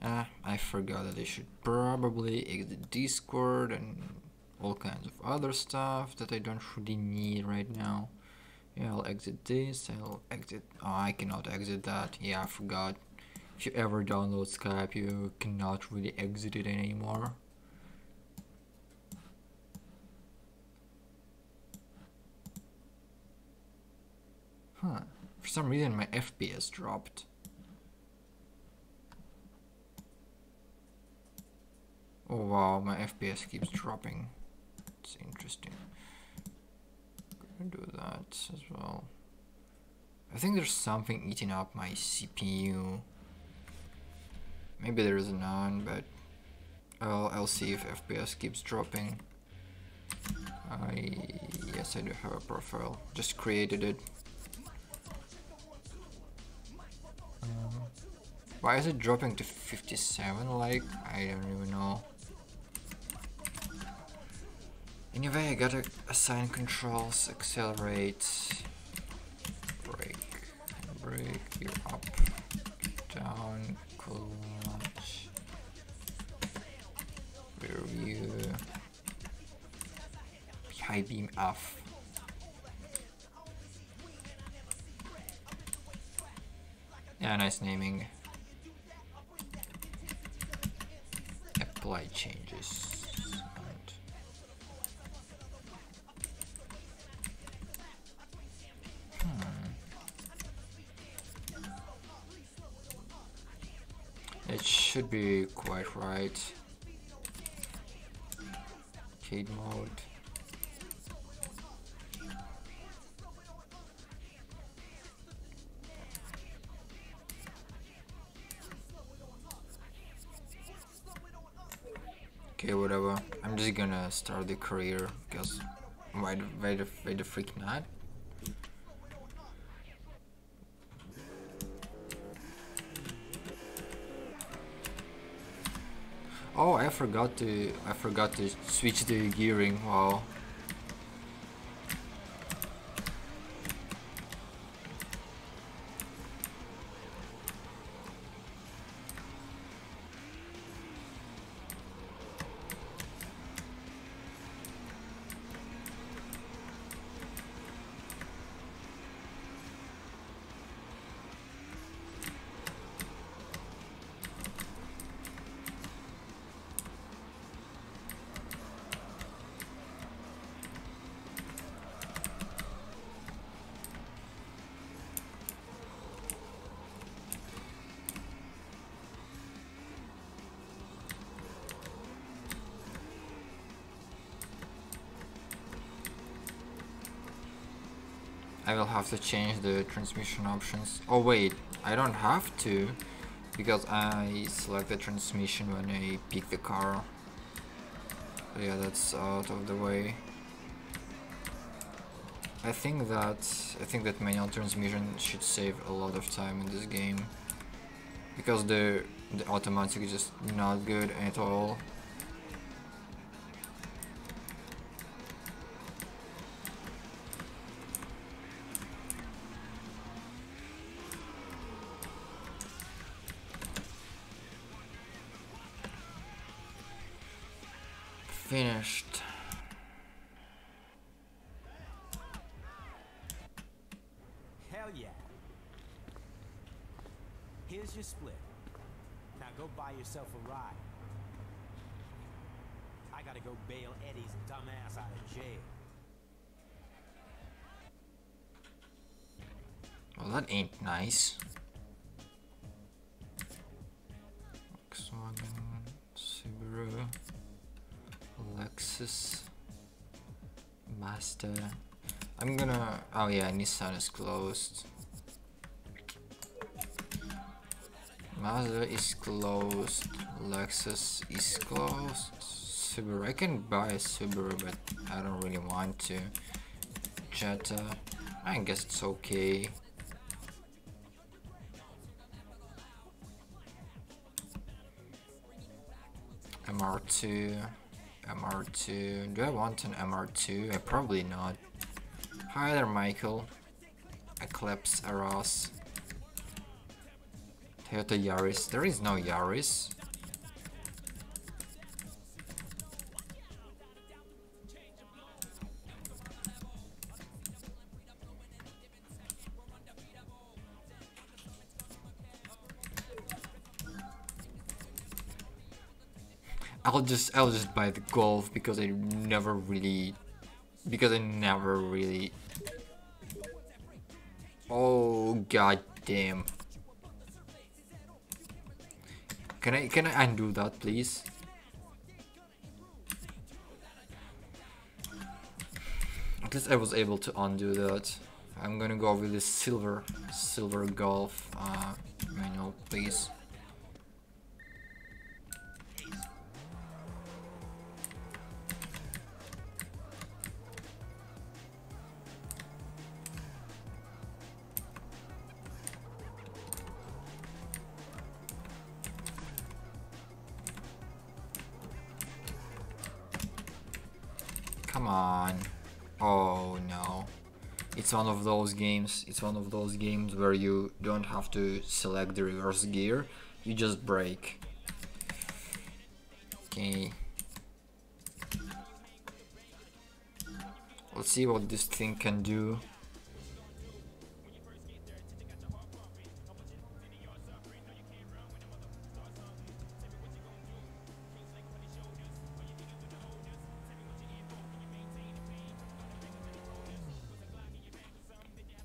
I forgot that I should probably exit Discord and all kinds of other stuff that I don't really need right now. Yeah, I'll exit this, I'll exit... Oh, I cannot exit that. Yeah, I forgot. If you ever download Skype, you cannot really exit it anymore. Huh. For some reason my FPS dropped. Oh wow, my FPS keeps dropping. It's interesting. Gonna do that as well. I think there's something eating up my CPU. Maybe there's none, but I'll see if FPS keeps dropping. Yes, I do have a profile. Just created it. Why is it dropping to 57? Like, I don't even know. Anyway, I gotta assign controls, accelerate, brake, you up, down, clutch, rear view, high beam off. Yeah, nice naming. Apply changes. It should be quite right. Arcade mode. Okay, whatever. I'm just gonna start the career because why the freak not? Oh, I forgot to switch the gearing. Wow. I will have to change the transmission options. Oh wait, I don't have to, because I select the transmission when I pick the car. So yeah, that's out of the way. I think that manual transmission should save a lot of time in this game, because the automatic is just not good at all. Finished. Hell yeah. Here's your split. Now go buy yourself a ride. I gotta go bail Eddie's dumbass out of jail. Well, that ain't nice. Volkswagen, Subaru, Lexus, Mazda. I'm gonna... Oh yeah, Nissan is closed. Mazda is closed. Lexus is closed. Subaru. I can buy a Subaru, but I don't really want to. Jetta. I guess it's okay. MR2. MR2. Do I want an MR2? Probably not. Hi there, Michael. Eclipse SRS. Toyota Yaris. There is no Yaris. I'll just buy the Golf because I never really Oh god damn. Can I undo that please? At least I was able to undo that. I'm gonna go with this silver Golf manual please. Come on. Oh no. It's one of those games. It's one of those games where you don't have to select the reverse gear. You just brake. Okay. Let's see what this thing can do.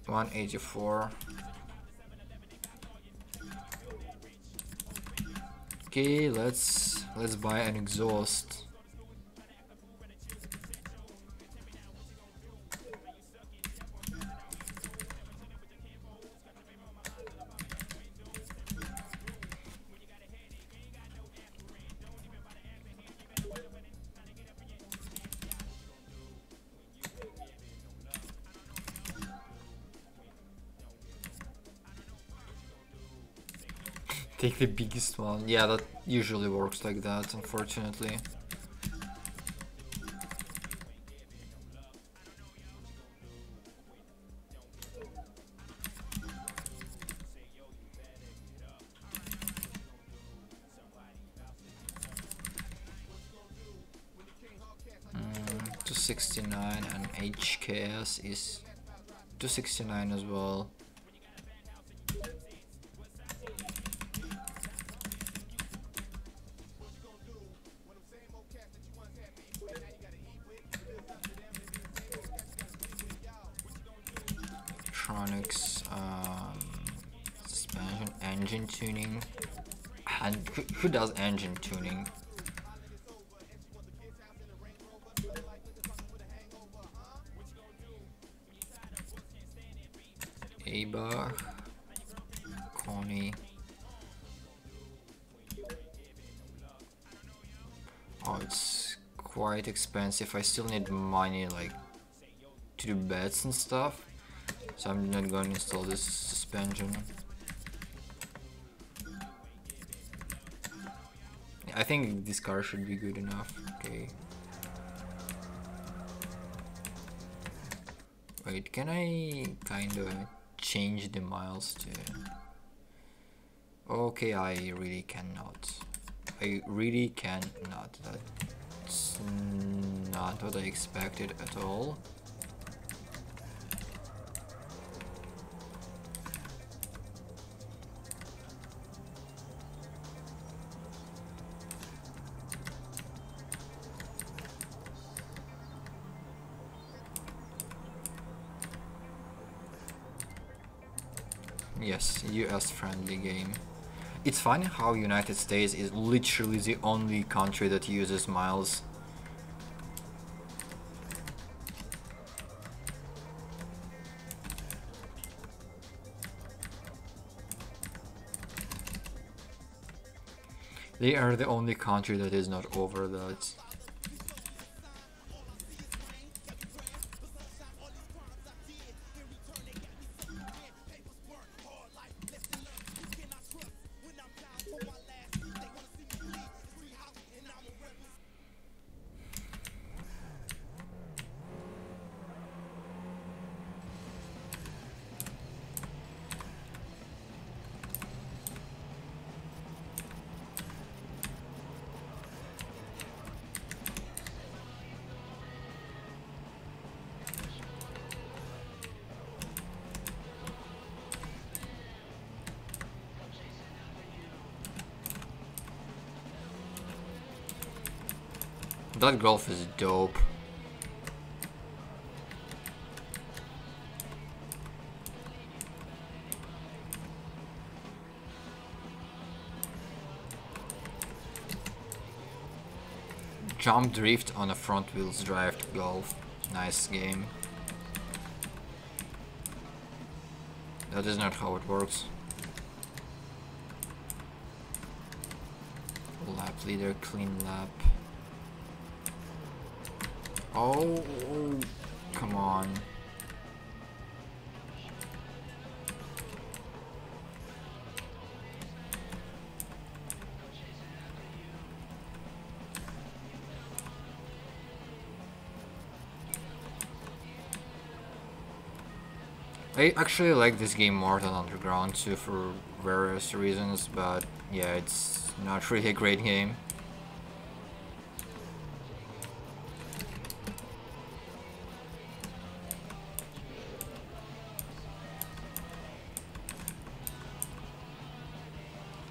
$184. Okay, let's buy an exhaust. Take the biggest one. Yeah, that usually works like that, unfortunately. Mm, 269 and HKS is 269 as well. Suspension, engine tuning, and who does engine tuning? Aba, Connie. Oh, it's quite expensive. I still need money, like, to do bets and stuff. So I'm not going to install this suspension. I think this car should be good enough. Okay. Wait, can I kind of change the miles to... Okay, I really cannot. I really cannot. That's not what I expected at all. Yes, US friendly game. It's funny how United States is literally the only country that uses miles. They are the only country that is not over that. That golf is dope. Jump drift on a front wheels drive golf. Nice game. That is not how it works. Lap leader, clean lap. Oh, come on. I actually like this game more than Underground 2 for various reasons, but yeah, it's not really a great game.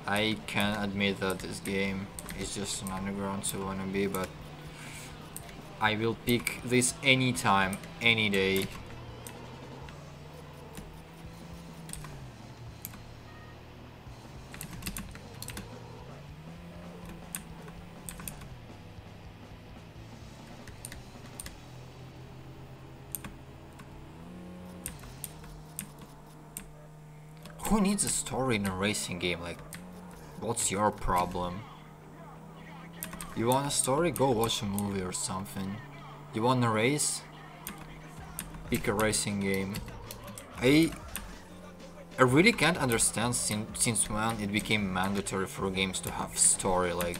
I can admit that this game is just an Underground 2 wannabe, but I will pick this anytime, any day. Who needs a story in a racing game? Like, what's your problem? You want a story? Go watch a movie or something. You want a race? Pick a racing game. I really can't understand since when it became mandatory for games to have story. Like,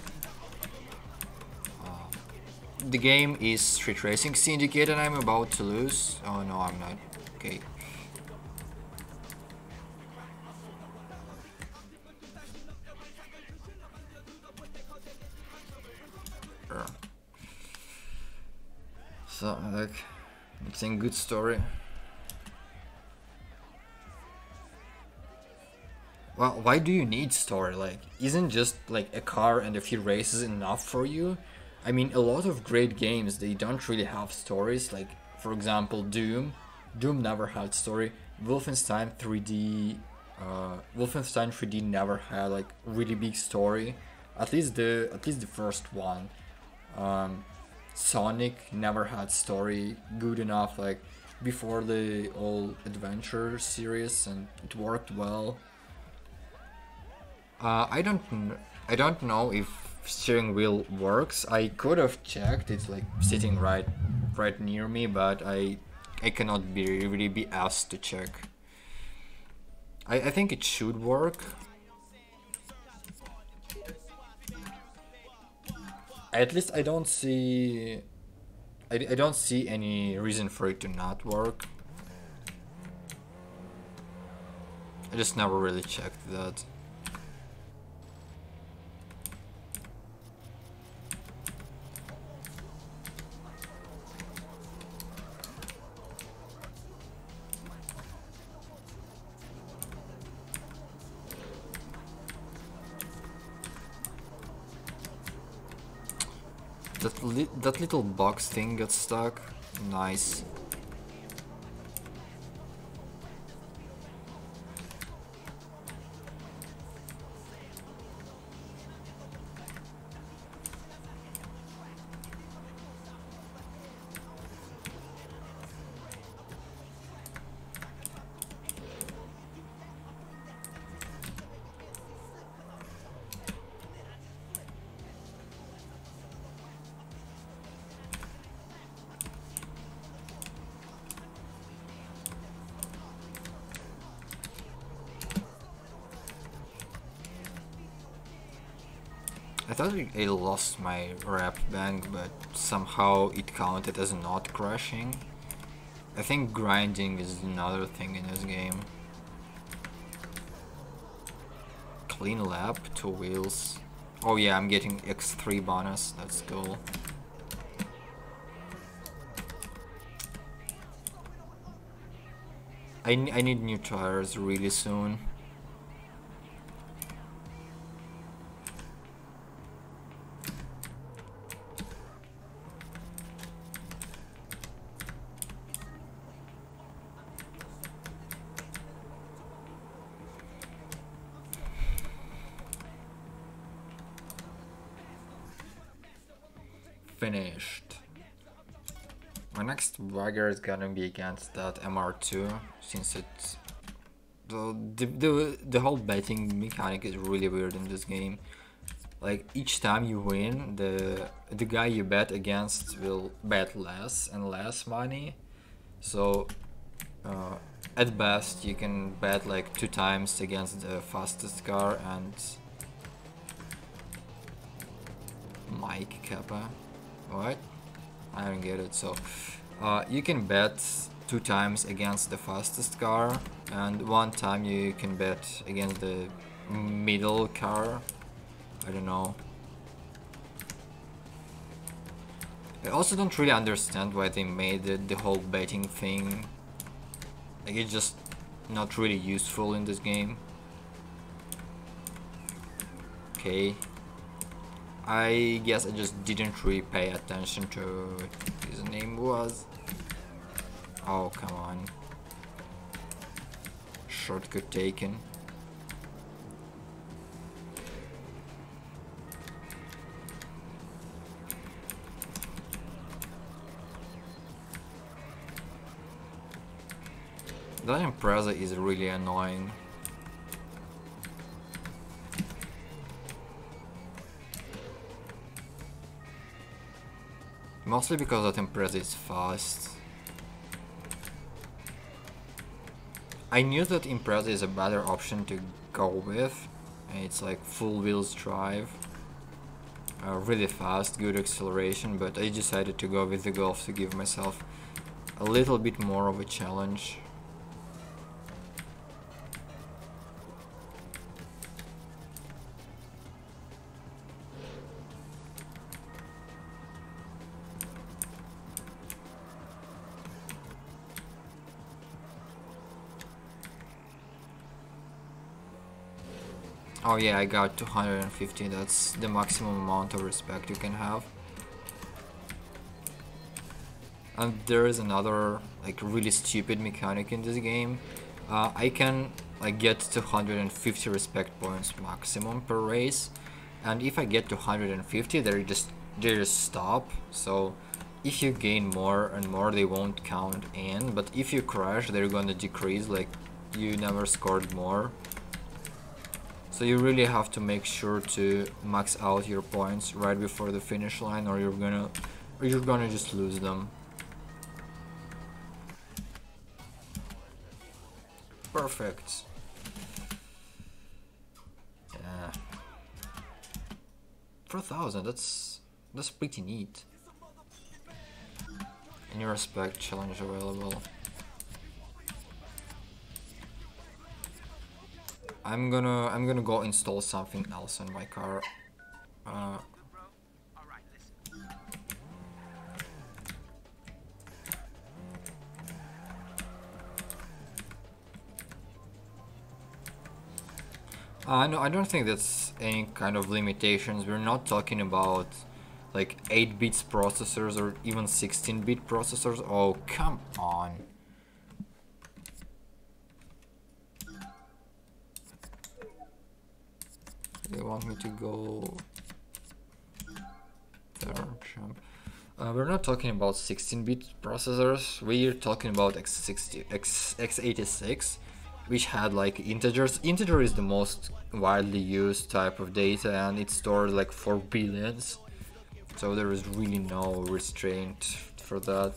the game is Street Racing Syndicate and I'm about to lose. Oh no, I'm not. Okay. So, like, it's a good story. Well, why do you need story? Like, isn't just like a car and a few races enough for you? I mean, a lot of great games, they don't really have stories. Like, for example, Doom. Doom never had story. Wolfenstein 3D, Wolfenstein 3D never had like really big story. At least the first one. Sonic never had story good enough like before the old adventure series, and it worked well. I don't know if steering wheel works. I could have checked. It's like sitting right near me, but I cannot really be asked to check. I think it should work. At least I don't see I don't see any reason for it to not work. I just never really checked that. That little box thing got stuck. Nice. I thought I lost my rep bank, but somehow it counted as not crashing. I think grinding is another thing in this game. Clean lap, 2 wheels. Oh yeah, I'm getting X3 bonus, that's cool. I need new tires really soon. finished. My next bagger is gonna be against that MR2, since it's the whole betting mechanic is really weird in this game. Like each time you win, the guy you bet against will bet less and less money. So at best you can bet like 2 times against the fastest car and Mike Kappa. What? I don't get it. So you can bet 2 times against the fastest car, and 1 time you can bet against the middle car. I don't know. I also don't really understand why they made the whole betting thing. Like, it's just not really useful in this game. Okay. I guess I just didn't really pay attention to what his name was. Oh, come on. Shortcut taken. That Impreza is really annoying. Mostly because that Impreza is fast. I knew that Impreza is a better option to go with. It's like full wheels drive. Really fast, good acceleration, but I decided to go with the Golf to give myself a little bit more of a challenge. Oh yeah, I got 250, that's the maximum amount of respect you can have. And there is another like really stupid mechanic in this game. I can like get 250 respect points maximum per race, and if I get to 150 they just stop. So if you gain more and more they won't count in, but if you crash they're gonna decrease, like you never scored more. So you really have to make sure to max out your points right before the finish line, or you're gonna just lose them. Perfect. Yeah. 4,000. That's pretty neat. Any respect challenge available. I'm gonna go install something else on my car. No, I don't think that's any kind of limitations. We're not talking about like 8-bit processors or even 16-bit processors. Oh, come on. They want me to go there, jump. We're not talking about 16-bit processors. We're talking about x86, which had like integers. Integer is the most widely used type of data, and it stored like 4 billions. So there is really no restraint for that.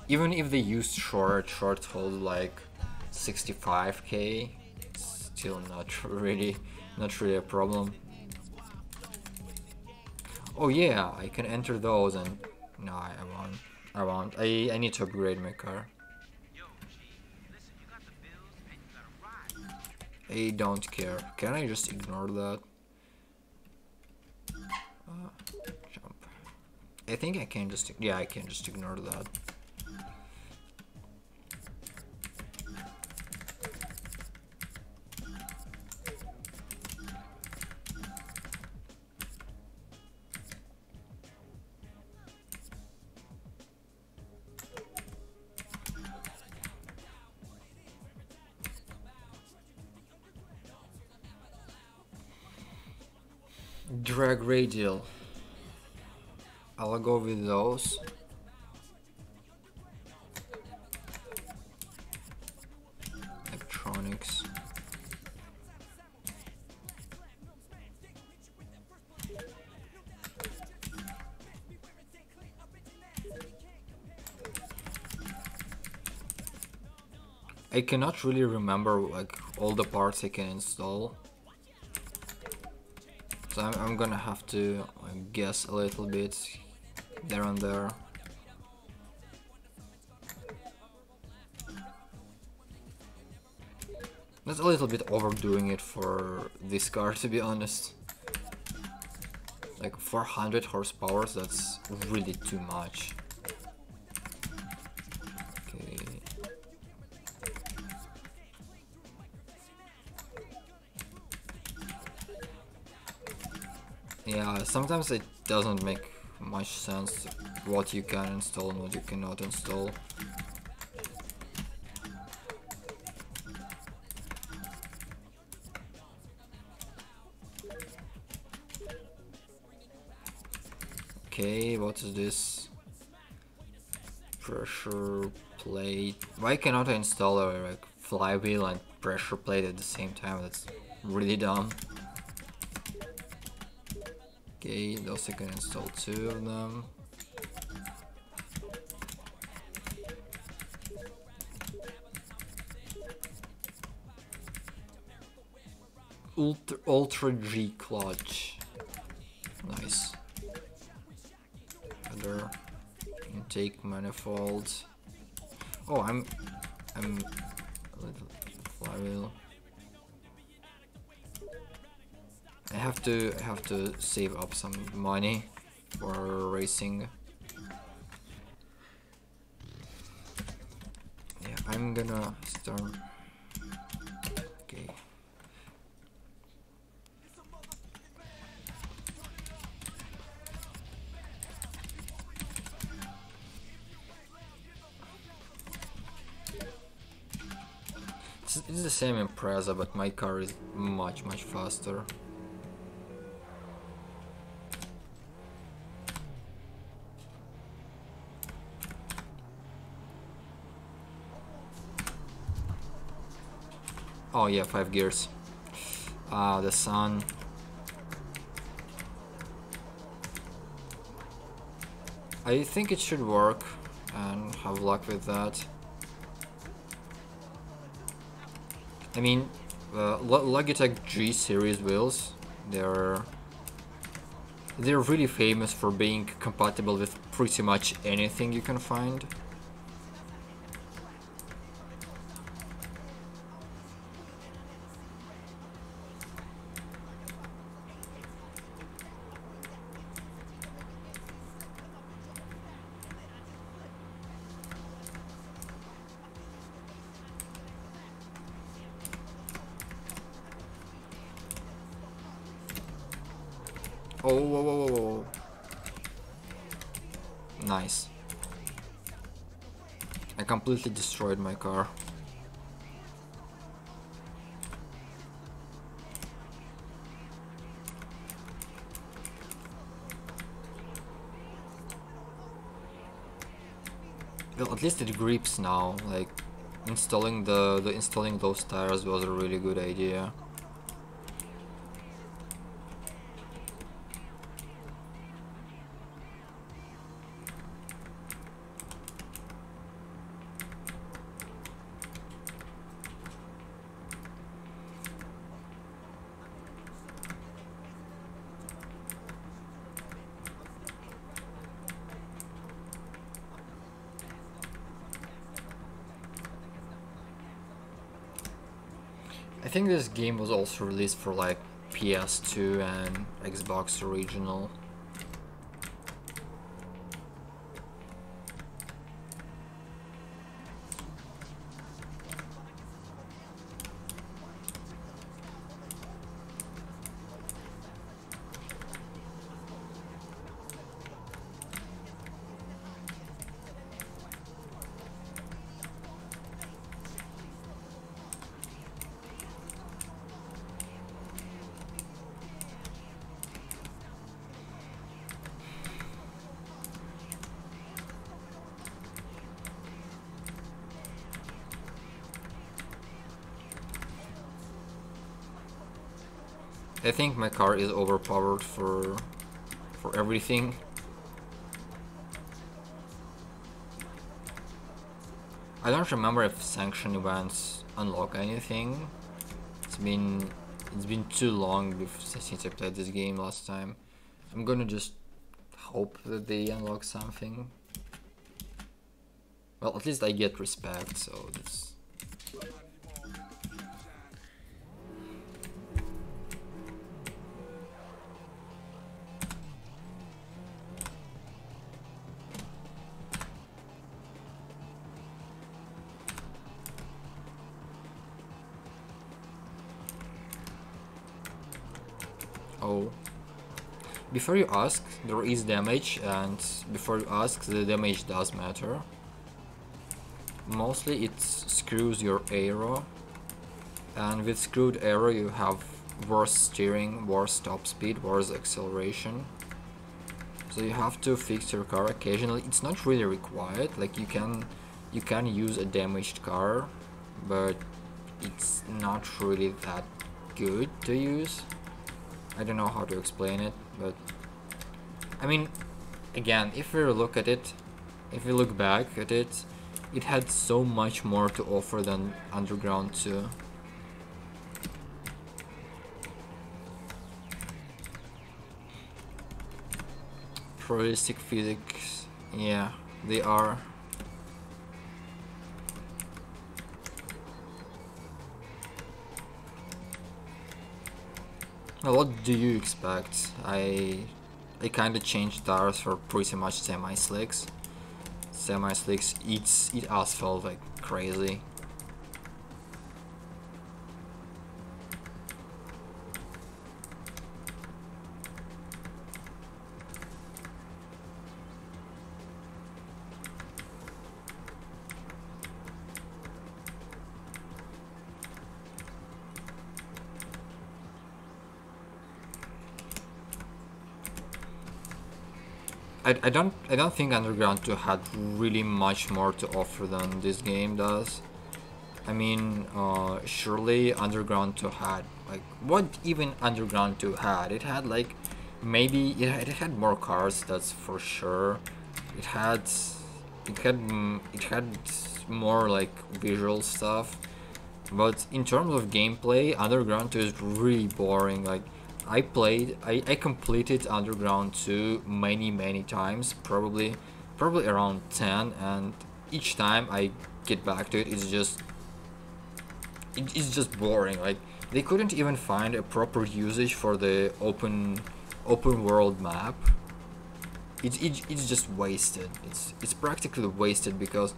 Even if they used short hold like 65k, still not really a problem. Oh yeah, I can enter those, and no, I won't. I need to upgrade my car. I don't care. Can I just ignore that? Jump. I think I can just, yeah, I can just ignore that. Drag radial. I'll go with those. Electronics. I cannot really remember like all the parts I can install, so I'm gonna have to guess a little bit there and there. That's a little bit overdoing it for this car, to be honest. Like 400 horsepower, that's really too much. Okay. Yeah, sometimes it doesn't make much sense what you can install and what you cannot install. Okay, what is this? Pressure plate. Why cannot I install a like flywheel and pressure plate at the same time? That's really dumb. Okay, those I can install 2 of them. Ultra G clutch. Nice. Other intake manifold. Oh, I'm a little flywheel. I have to save up some money for racing. Yeah, I'm gonna start. Okay. It's the same Impreza, but my car is much faster. Oh yeah, 5 gears. The sun. I think it should work and have luck with that. I mean, Logitech G series wheels, they're really famous for being compatible with pretty much anything you can find. Oh, whoa, whoa, whoa, whoa. Nice. I completely destroyed my car. Well, at least it grips now. Like installing installing those tires was a really good idea. I think this game was also released for like PS2 and Xbox Original. I think my car is overpowered for everything. I don't remember if sanction events unlock anything. It's been too long since I played this game last time. I'm gonna just hope that they unlock something. Well, at least I get respect, so that's... Oh. Before you ask, there is damage, and before you ask, the damage does matter. Mostly it screws your aero, and with screwed aero you have worse steering, worse top speed, worse acceleration. So you have to fix your car occasionally. It's not really required, like you can use a damaged car, but it's not really that good to use. I don't know how to explain it, but I mean, again, if we look at it, if we look back at it, it had so much more to offer than Underground 2. Realistic physics, yeah, they are. Well, what do you expect? I kind of changed tires for pretty much semi-slicks. Semi-slicks eat asphalt like crazy. I don't think Underground 2 had really much more to offer than this game does. I mean, surely Underground 2 had, like, what even Underground 2 had? It had, like, maybe, it had more cars, that's for sure. It had more, like, visual stuff. But in terms of gameplay, Underground 2 is really boring. Like, I completed Underground 2 many times, probably around 10, and each time I get back to it, it's just boring. Like, they couldn't even find a proper usage for the open world map. It's just wasted. It's practically wasted because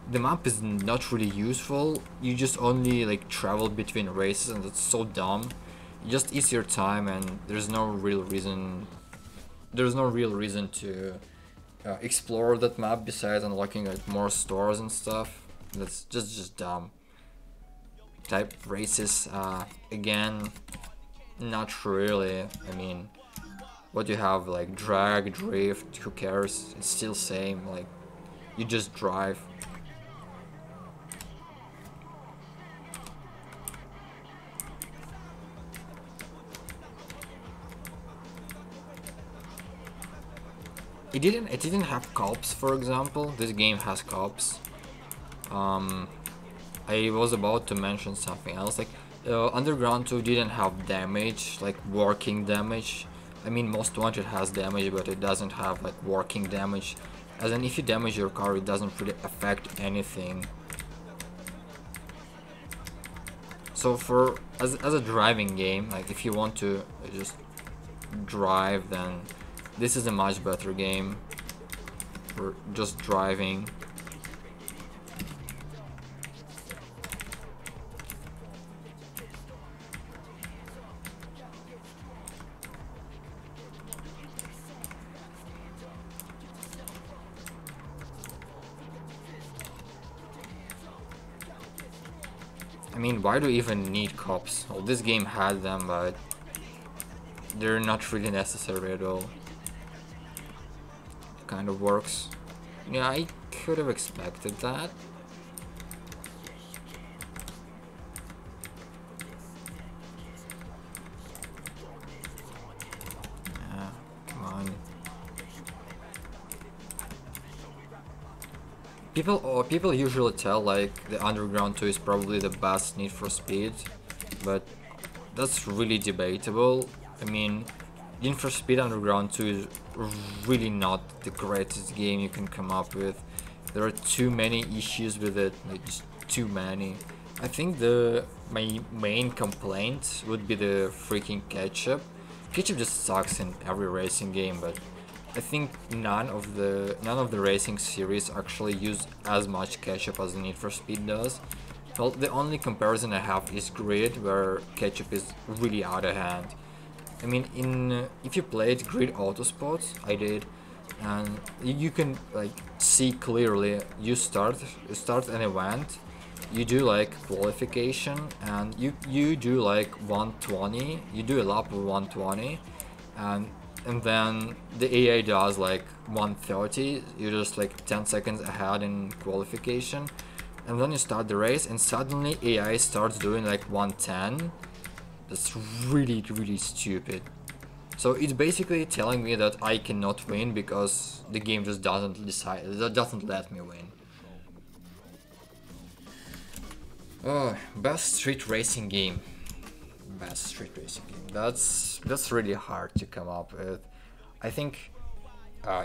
the map is not really useful. You just only like travel between races, and that's so dumb. It just eats your time, and there's no real reason to explore that map besides unlocking like more stores and stuff. That's just dumb. Type races, again, not really. I mean, what you have, like drag, drift, who cares? It's still same, like you just drive. It didn't have cops, for example. This game has cops. I was about to mention something else, like Underground 2 didn't have damage, like working damage. I mean, Most Wanted has damage, but it doesn't have like working damage. As in, if you damage your car, it doesn't really affect anything. So as a driving game, like if you want to just drive, then this is a much better game for just driving. I mean, why do you even need cops? Well, this game had them, but they're not really necessary at all. Kind of works. Yeah, I could have expected that. people usually tell like the Underground 2 is probably the best Need for Speed, but that's really debatable. I mean, Need for Speed Underground 2 is really not the greatest game you can come up with. There are too many issues with it, like just too many. I think my main complaint would be the freaking ketchup. Ketchup just sucks in every racing game, but I think none of the racing series actually use as much ketchup as Need for Speed does. Well, the only comparison I have is Grid, where ketchup is really out of hand. I mean, if you played Grid Autosports, I did, and you can like see clearly. You start an event, you do like qualification, and you do like 120. You do a lap of 120, and then the AI does like 130. You're just like 10 seconds ahead in qualification, and then you start the race, and suddenly AI starts doing like 110. That's really, really stupid. So it's basically telling me that I cannot win because the game just doesn't let me win. Oh, best street racing game. Best street racing game. That's really hard to come up with. I think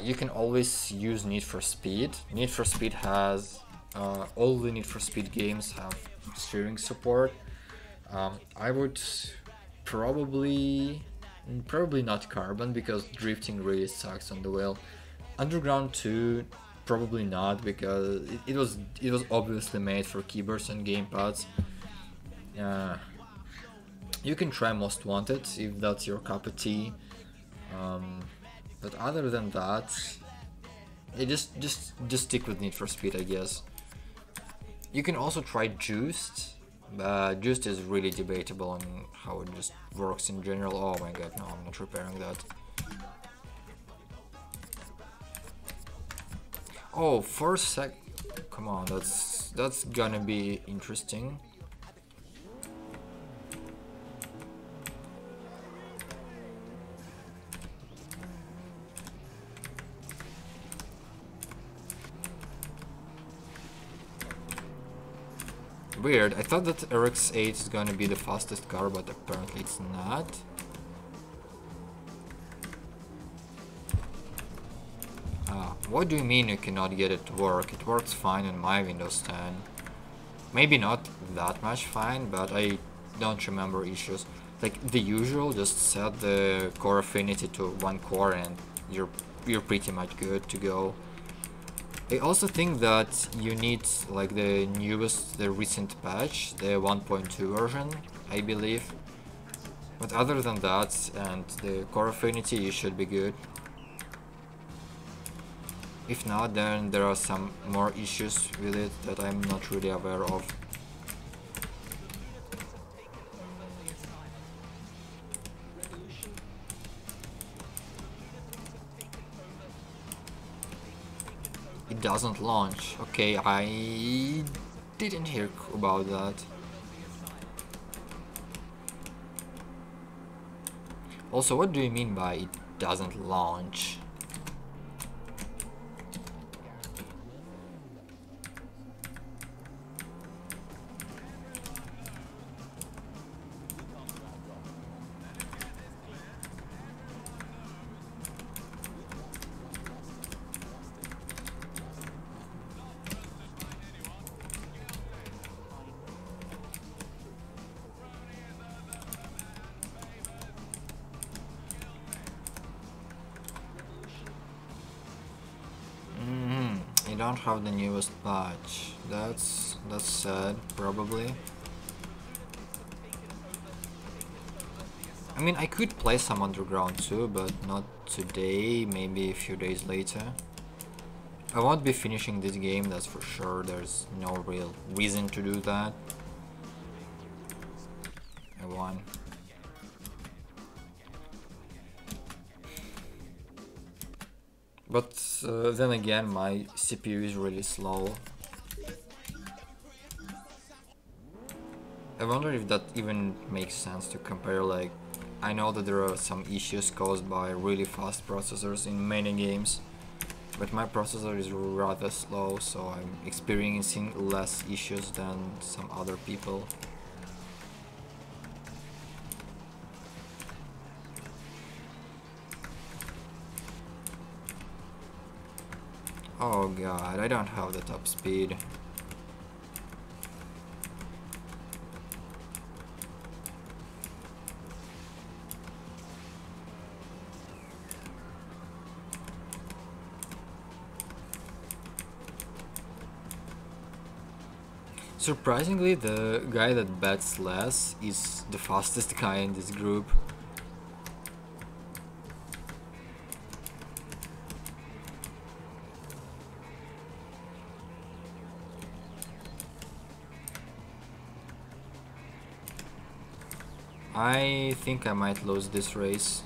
you can always use Need for Speed. Need for Speed has all the Need for Speed games have steering support. I would probably not Carbon because drifting really sucks on the wheel. Underground 2 probably not because it was obviously made for keyboards and gamepads. You can try Most Wanted if that's your cup of tea. But other than that, just stick with Need for Speed, I guess. You can also try Juiced. Juiced is really debatable on how it just works in general. Oh my god, no, I'm not repairing that. Oh, for a sec. Come on, that's gonna be interesting. Weird, I thought that RX-8 is gonna be the fastest car, but apparently it's not. What do you mean you cannot get it to work? It works fine on my Windows 10. Maybe not that much fine, but I don't remember issues. Like the usual, just set the core affinity to 1 core and you're pretty much good to go. I also think that you need like the recent patch, the 1.2 version, I believe. But other than that and the core affinity, you should be good. If not, then there are some more issues with it that I'm not really aware of. It doesn't launch. Okay, I didn't hear about that. Also, what do you mean by it doesn't launch? I don't have the newest patch. That's sad, probably. I mean, I could play some Underground too, but not today, maybe a few days later. I won't be finishing this game, that's for sure. There's no real reason to do that. I won. But then again, my CPU is really slow. I wonder if that even makes sense to compare. Like, I know that there are some issues caused by really fast processors in many games, But my processor is rather slow, so I'm experiencing less issues than some other people. Oh god, I don't have the top speed. Surprisingly, the guy that bets less is the fastest guy in this group. I think I might lose this race.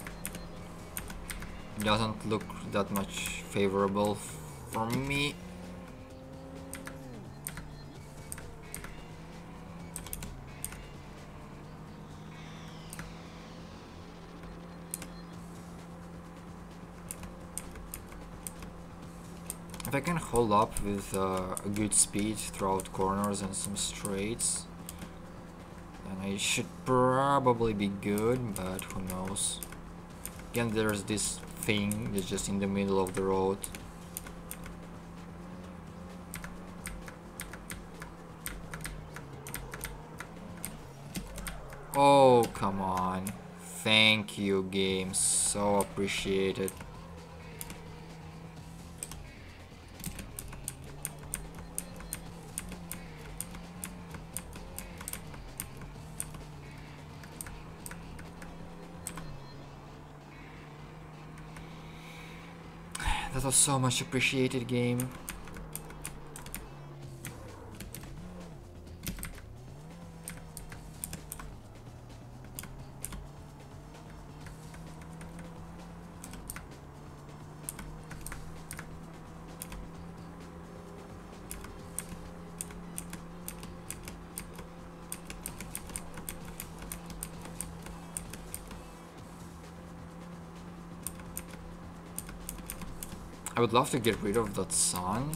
It doesn't look that much favorable for me. If I can hold up with a good speed throughout corners and some straights, then I should probably be good, but who knows. Again, there's this thing that's just in the middle of the road. Oh, come on. Thank you, game. So appreciated. That was so much appreciated, game. I would love to get rid of that sun.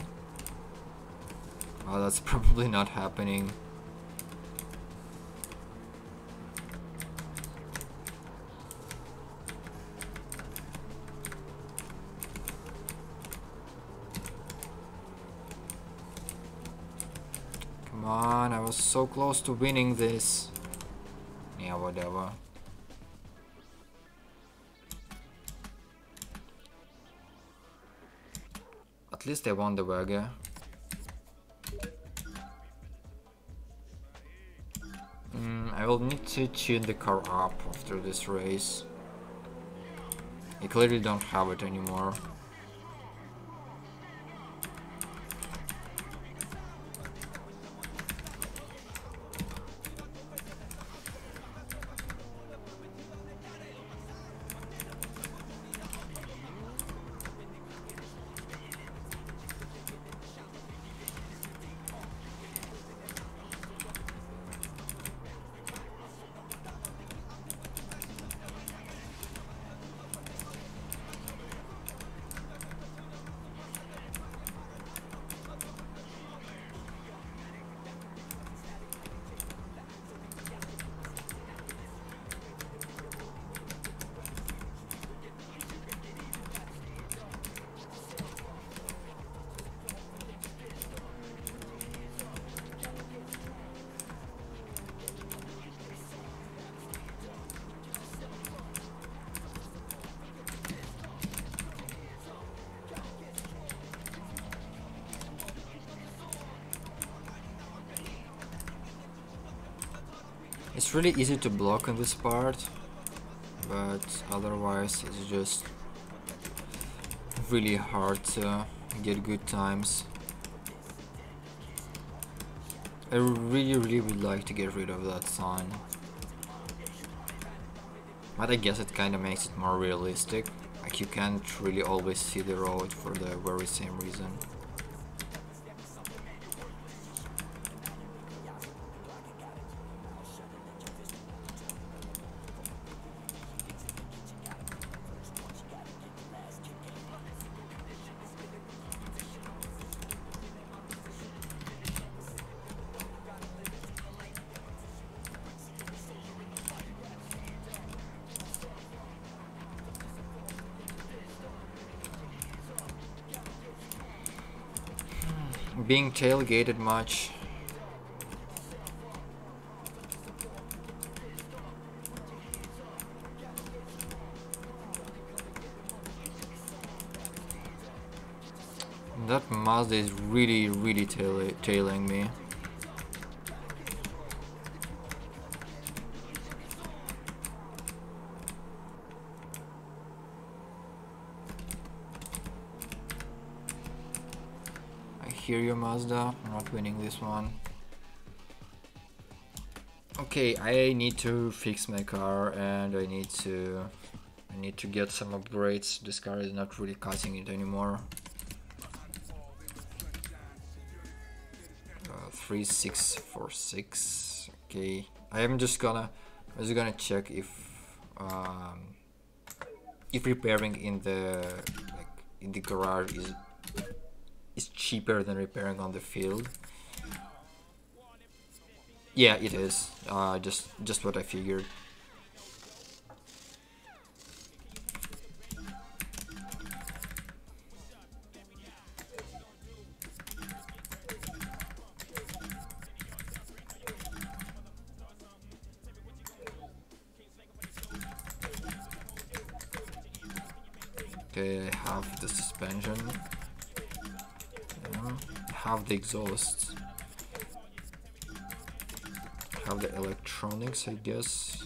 Oh, that's probably not happening. Come on, I was so close to winning this. Yeah, whatever. At least I won the Vega. I will need to tune the car up after this race. I clearly don't have it anymore. It's really easy to block on this part, but otherwise it's just really hard to get good times. I really would like to get rid of that sun, but I guess it kinda makes it more realistic. Like, you can't really always see the road for the very same reason. being tailgated much. That Mazda is really tailing me. I hear you, Mazda. I'm not winning this one. Okay, I need to fix my car and I need to get some upgrades. This car is not really cutting it anymore. 3646. Okay, I'm just gonna check if repairing in the garage is cheaper than repairing on the field. Yeah, it is. Just what I figured. Okay, I have the suspension. Yeah, have the exhaust. Have the electronics, I guess.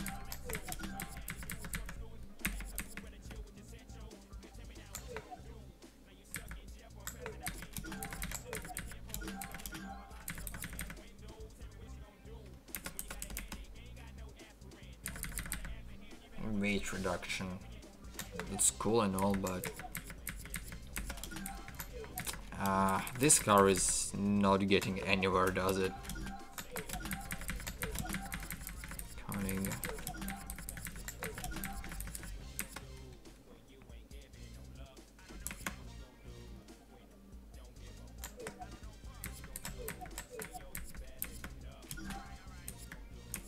Weight reduction. It's cool and all, but this car is not getting anywhere, does it? Counting.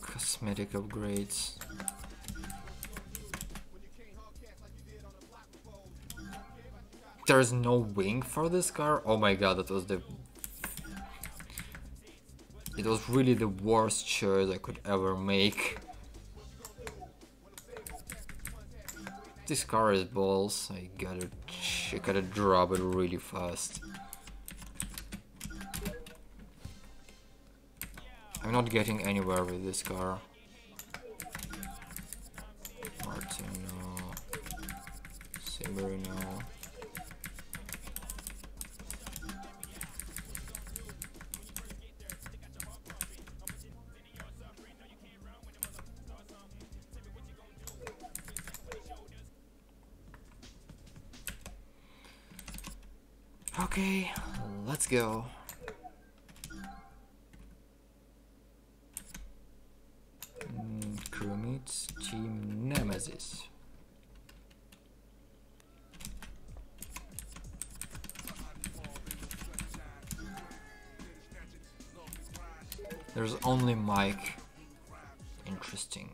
Cosmetic upgrades. There's no wing for this car. Oh my god, it was really the worst choice I could ever make. This car is balls. I gotta drop it really fast. I'm not getting anywhere with this car. Martin, no. Saber, no. Okay, let's go. Crew meets Team Nemesis. There's only Mike. Interesting.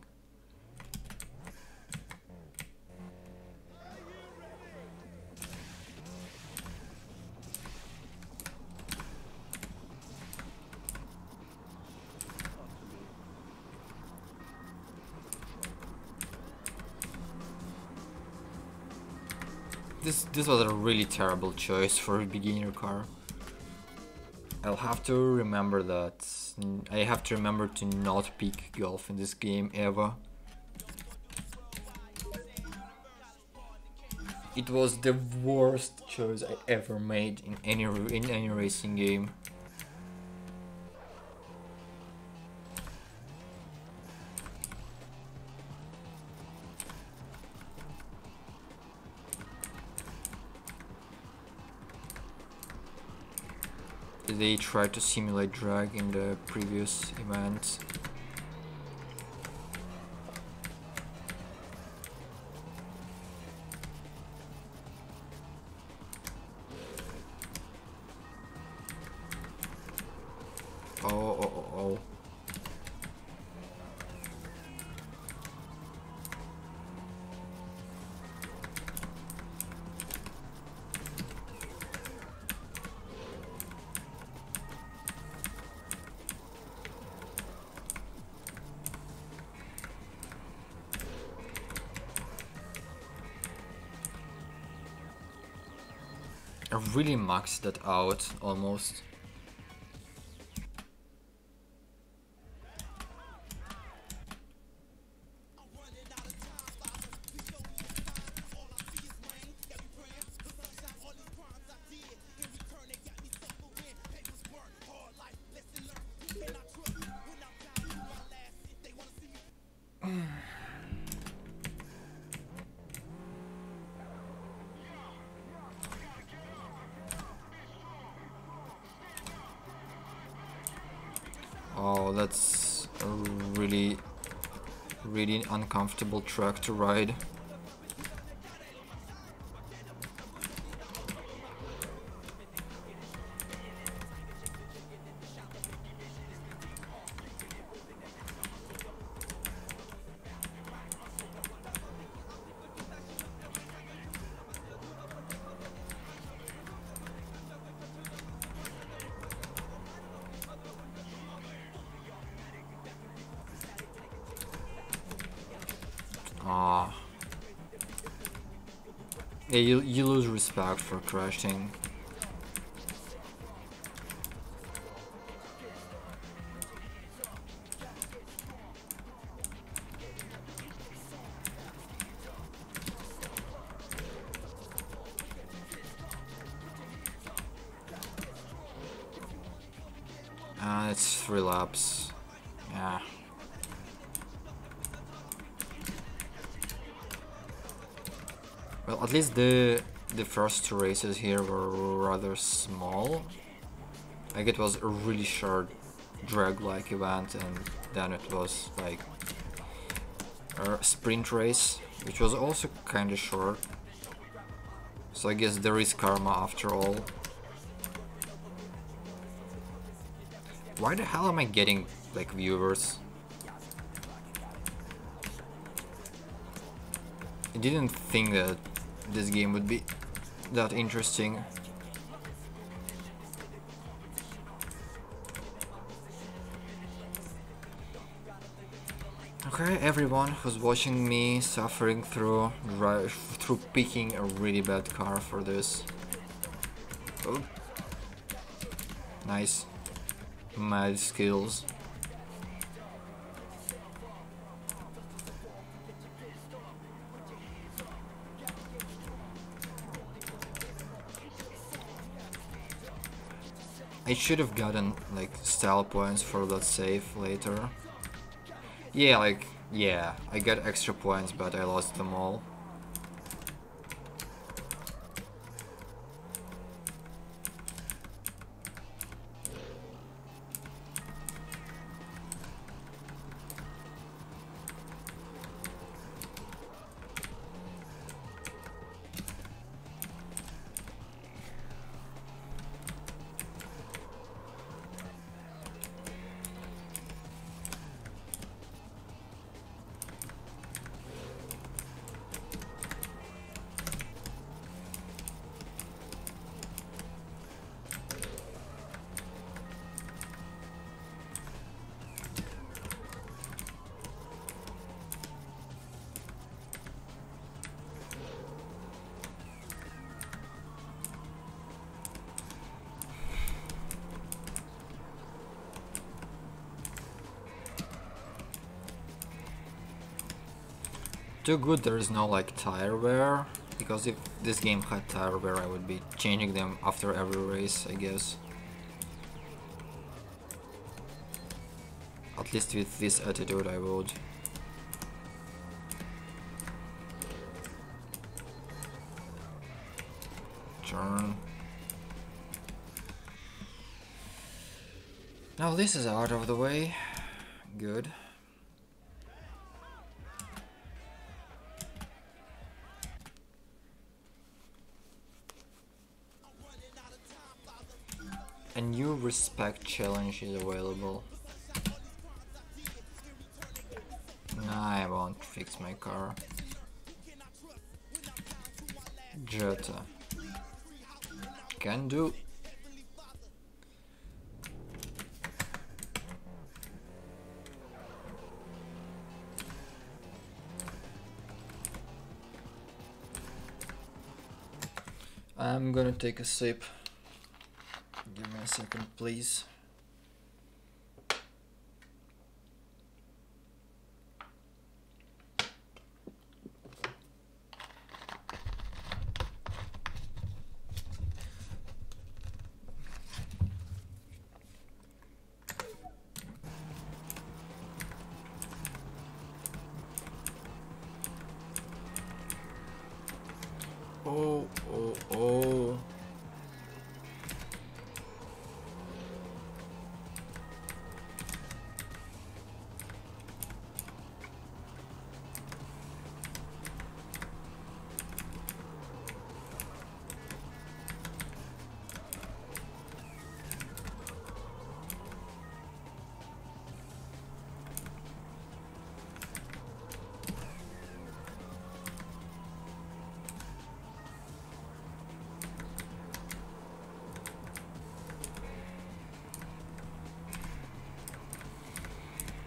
This was a really terrible choice for a beginner car. I'll have to remember that. I have to remember to not pick golf in this game ever. It was the worst choice I ever made in any racing game. They tried to simulate drag in the previous event. Oh. I really maxed that out almost. Oh, that's a really uncomfortable track to ride. Ah. Yeah, you lose respect for crashing. It's 3 laps. Yeah. Well, at least the first 2 races here were rather small. Like it was a really short drag-like event, and then it was like a sprint race, which was also kind of short. So I guess there is karma after all. Why the hell am I getting like viewers? I didn't think that this game would be that interesting. Okay, everyone who's watching me suffering through picking a really bad car for this. Oh. Nice. Mad skills. I should have gotten like style points for that save later. Yeah, I got extra points, but I lost them all. Too good there is no like tire wear, because if this game had tire wear I would be changing them after every race, I guess. At least with this attitude I would. Turn. Now this is out of the way. Good. A new respect challenge is available. Nah, I won't fix my car. Jetta. Can do. I'm gonna take a sip. Give me a second, please. Oh.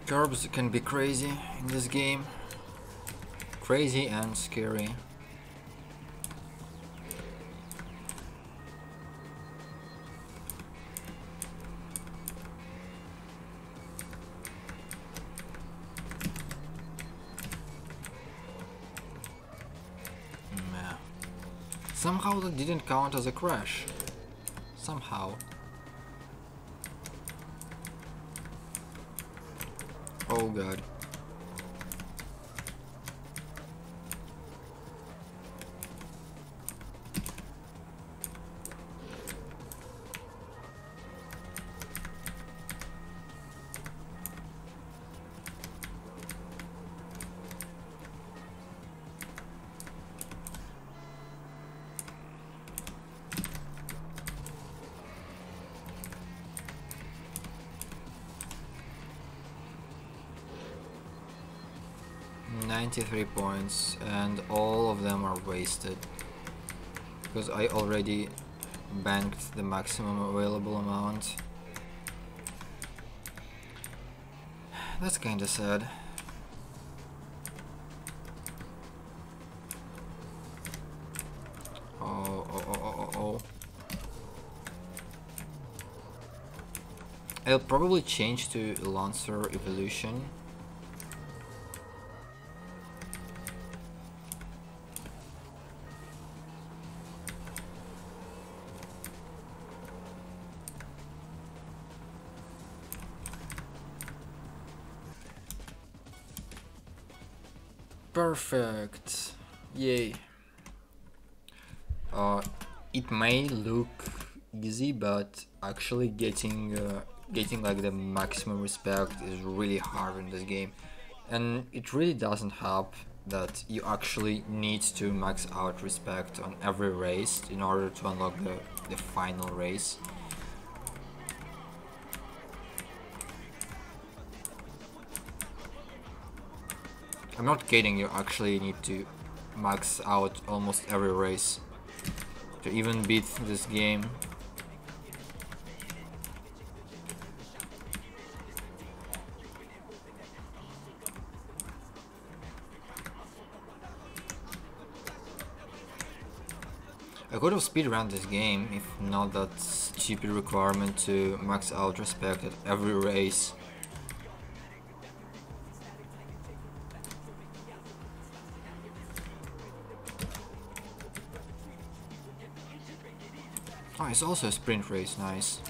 Curbs can be crazy in this game. Crazy and scary. Somehow that didn't count as a crash. Somehow. Oh god. $93 points, and all of them are wasted because I already banked the maximum available amount. That's kinda sad. Oh. I'll probably change to Lancer Evolution. Perfect. Yay. It may look easy, but actually getting like the maximum respect is really hard in this game, and it really doesn't help that you actually need to max out respect on every race in order to unlock the final race. I'm not kidding, you actually need to max out almost every race to even beat this game. I could have speedrun this game if not that stupid requirement to max out respect at every race. Oh, it's also a sprint race, nice.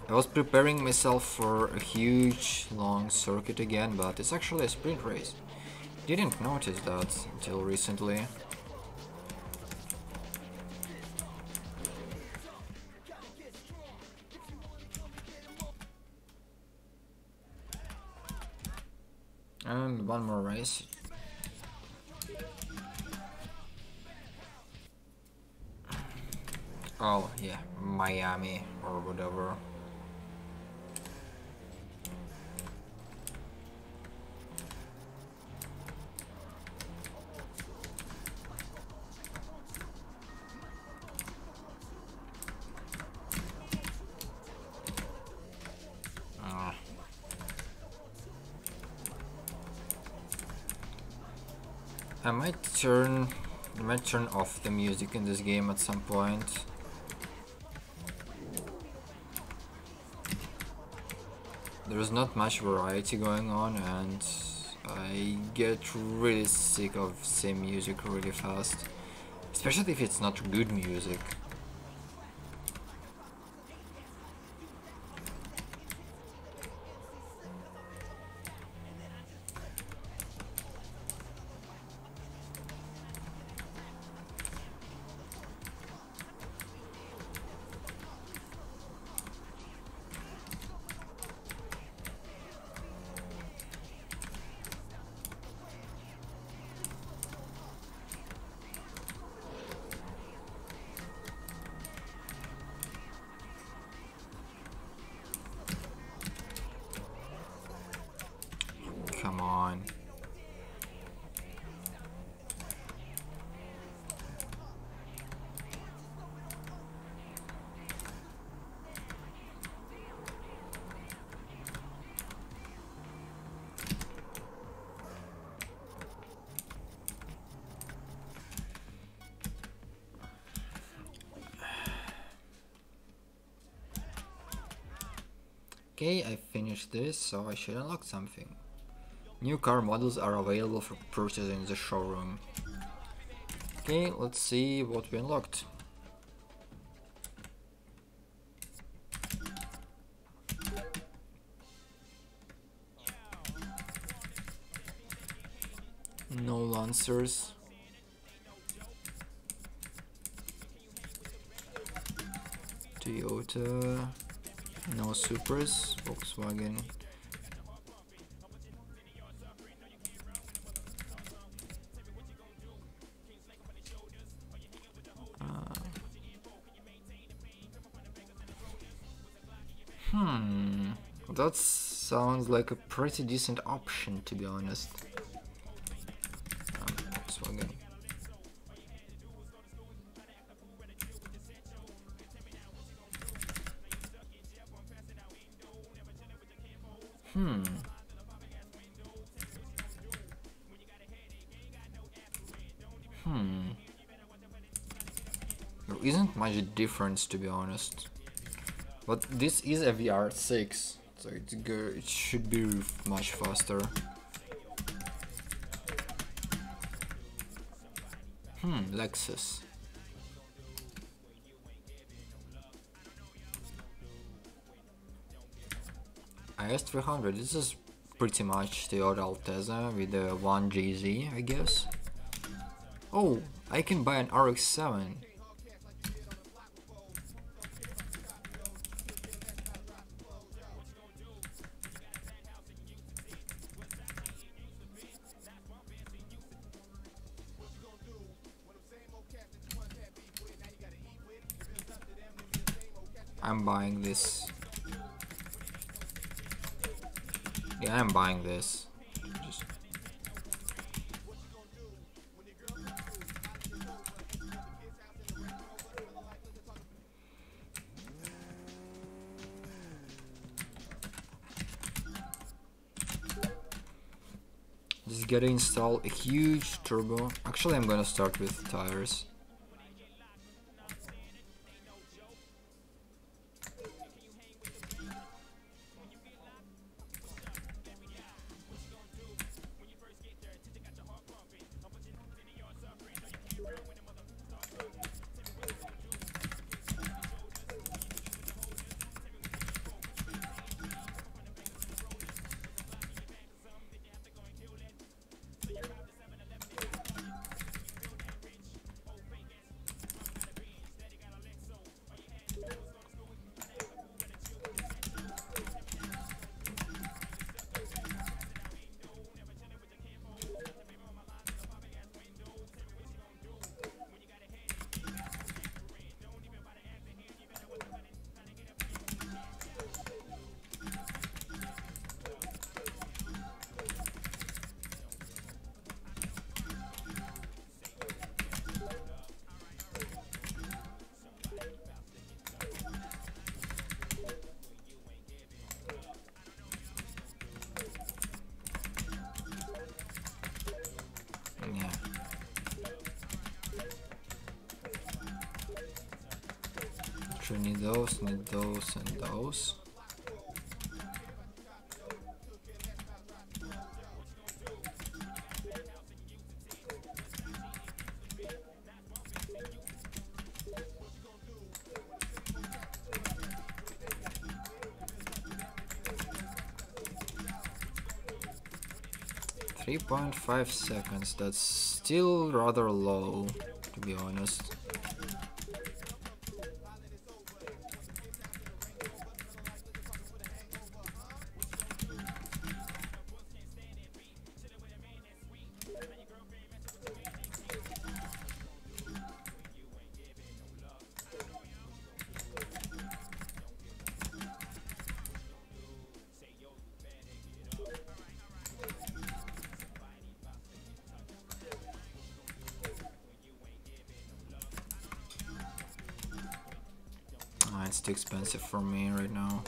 I was preparing myself for a huge long circuit again, but it's actually a sprint race. Didn't notice that until recently. And one more race. Oh yeah, Miami or whatever. I might turn I might turn off the music in this game at some point. There's not much variety going on, and I get really sick of same music really fast. Especially if it's not good music. Come on. Okay, I finished this, so I should unlock something. New car models are available for purchase in the showroom. Okay, let's see what we unlocked. No Lancers. Toyota. No Supras. Volkswagen. That sounds like a pretty decent option, to be honest. Volkswagen. There isn't much difference, to be honest. But this is a VR6, so it should be much faster. Lexus. IS300, this is pretty much Toyota Altezza with a 1GZ, I guess. Oh, I can buy an RX-7. I'm buying this. Yeah, I'm buying this. Just gotta install a huge turbo. Actually, I'm gonna start with tires. Actually need those and those. .5 seconds, that's still rather low, to be honest. It's too expensive for me right now.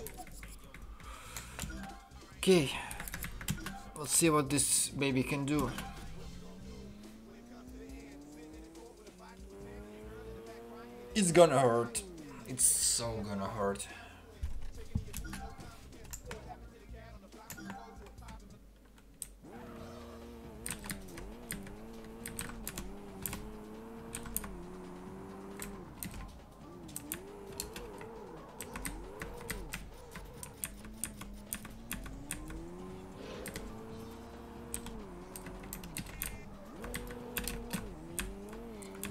Okay, let's see what this baby can do. It's gonna hurt. It's so gonna hurt.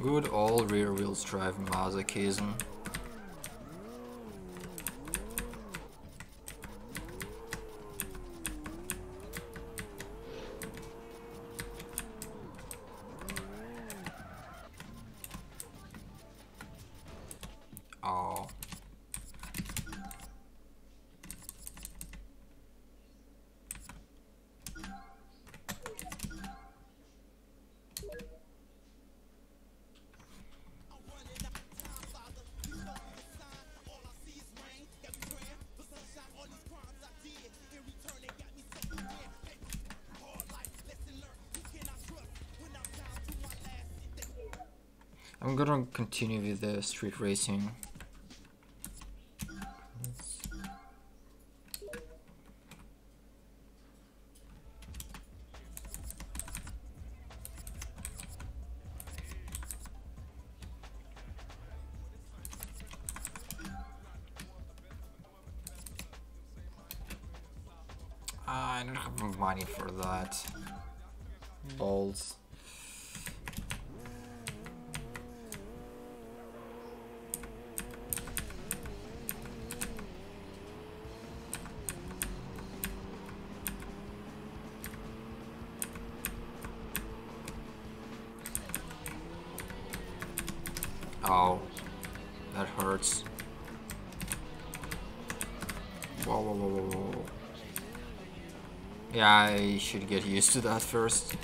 Good old rear wheels drive masochism. Oh. I'm gonna continue with the street racing. I don't have money for that. Balls. Oh, that hurts. Whoa, whoa, whoa, whoa, whoa. Yeah, I should get used to that first.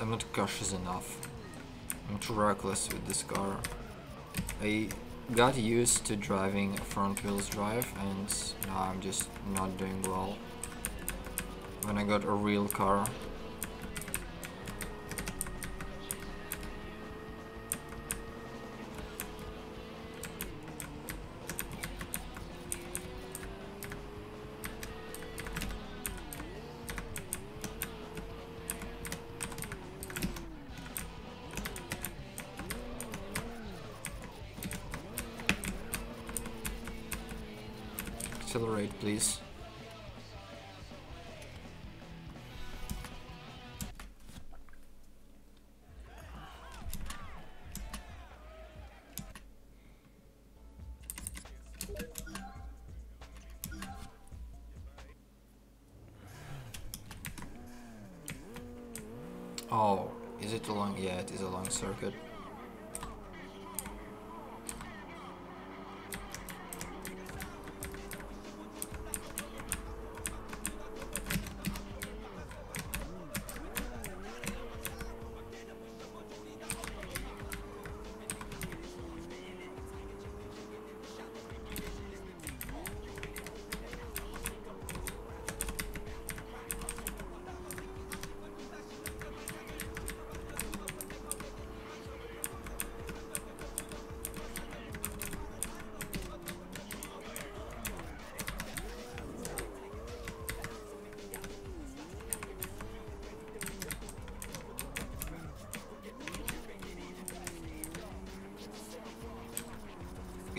I'm not cautious enough. I'm too reckless with this car. I got used to driving front wheels drive and now I'm just not doing well. When I got a real car. Accelerate, please. Oh, is it a long? Yeah, it is a long circuit.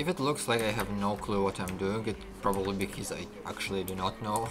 If it looks like I have no clue what I'm doing, it's probably because I actually do not know.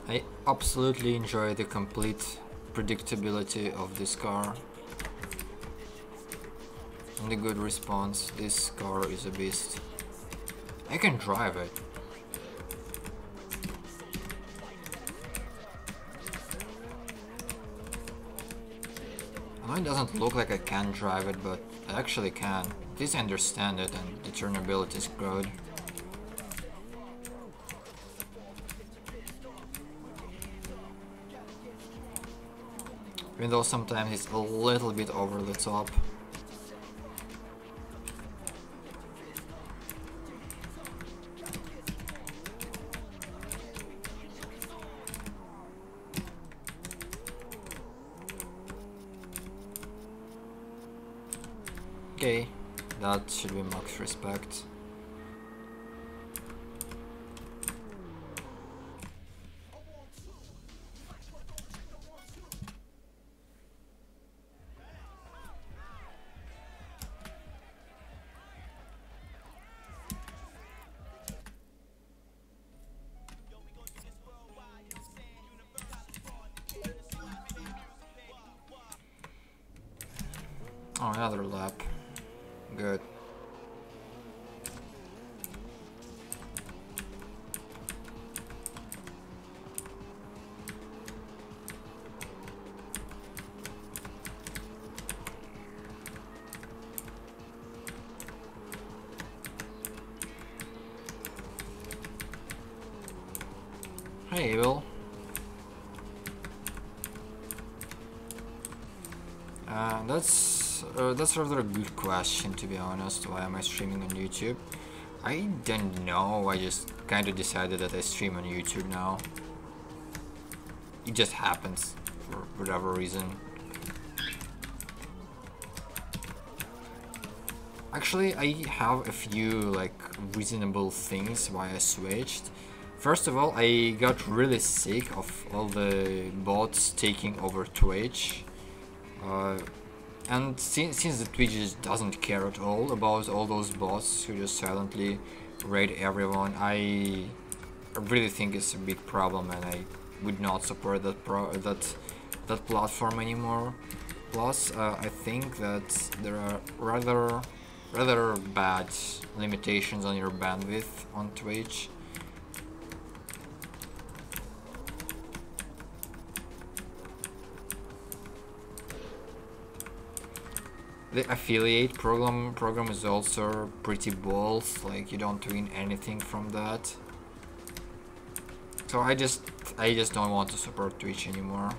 I absolutely enjoy the complete predictability of this car and the good response. This car is a beast. I can drive it. I know it doesn't look like I can drive it, but I actually can. At least I understand it, and the turnability is good. Even though sometimes it's a little bit over the top. Okay, that should be max respect. Oh, another lap. Good. Hey, Will. That's rather a good question, to be honest. Why am I streaming on YouTube? I don't know. I just kind of decided that I stream on YouTube now. It just happens for whatever reason. Actually, I have a few like reasonable things why I switched. First of all, I got really sick of all the bots taking over Twitch. And since the Twitch just doesn't care at all about all those bots who just silently raid everyone, I really think it's a big problem, and I would not support that platform anymore. Plus, I think that there are rather bad limitations on your bandwidth on Twitch. The affiliate program is also pretty balls, like you don't win anything from that. So I just don't want to support Twitch anymore.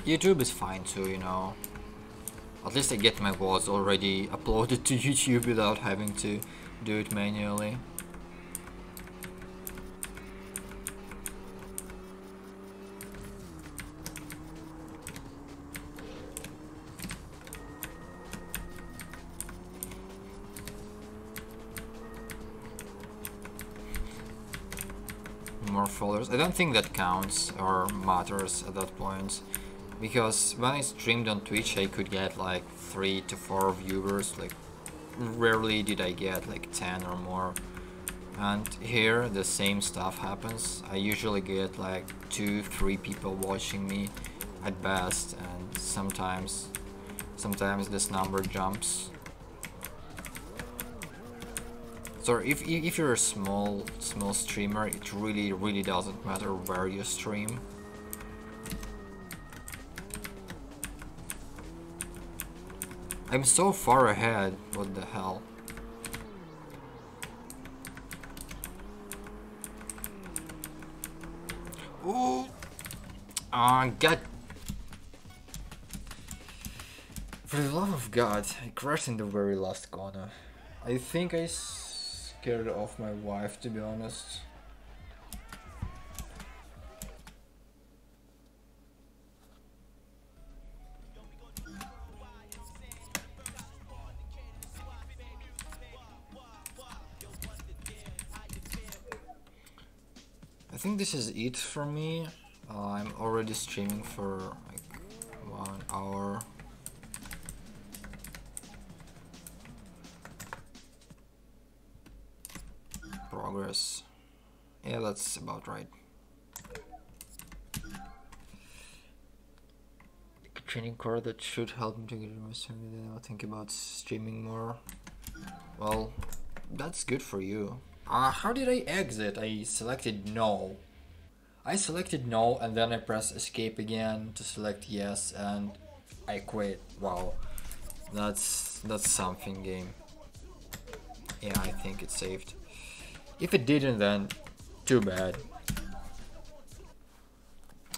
YouTube is fine too, you know. At least I get my VODs already uploaded to YouTube without having to do it manually. More followers. I don't think that counts or matters at that point. Because when I streamed on Twitch, I could get like 3 to 4 viewers, like rarely did I get like 10 or more. And here the same stuff happens. I usually get like 2-3 people watching me at best, and sometimes sometimes this number jumps. So if you're a small streamer, it really doesn't matter where you stream. I'm so far ahead, what the hell? Ooh! God! For the love of God, I crashed in the very last corner. I think I scared off my wife, to be honest. I think this is it for me. I'm already streaming for like 1 hour. Progress. Yeah, that's about right. A training core that should help me to get my streaming. I'll think about streaming more. Well, that's good for you. How did I exit? I selected no. I selected no and then I press escape again to select yes and I quit. Wow. That's something, game. Yeah, I think it saved. If it didn't, then too bad.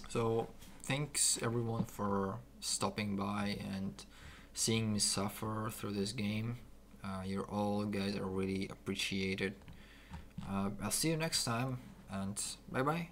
So thanks everyone for stopping by and seeing me suffer through this game. You're all guys are really appreciated. I'll see you next time and bye bye.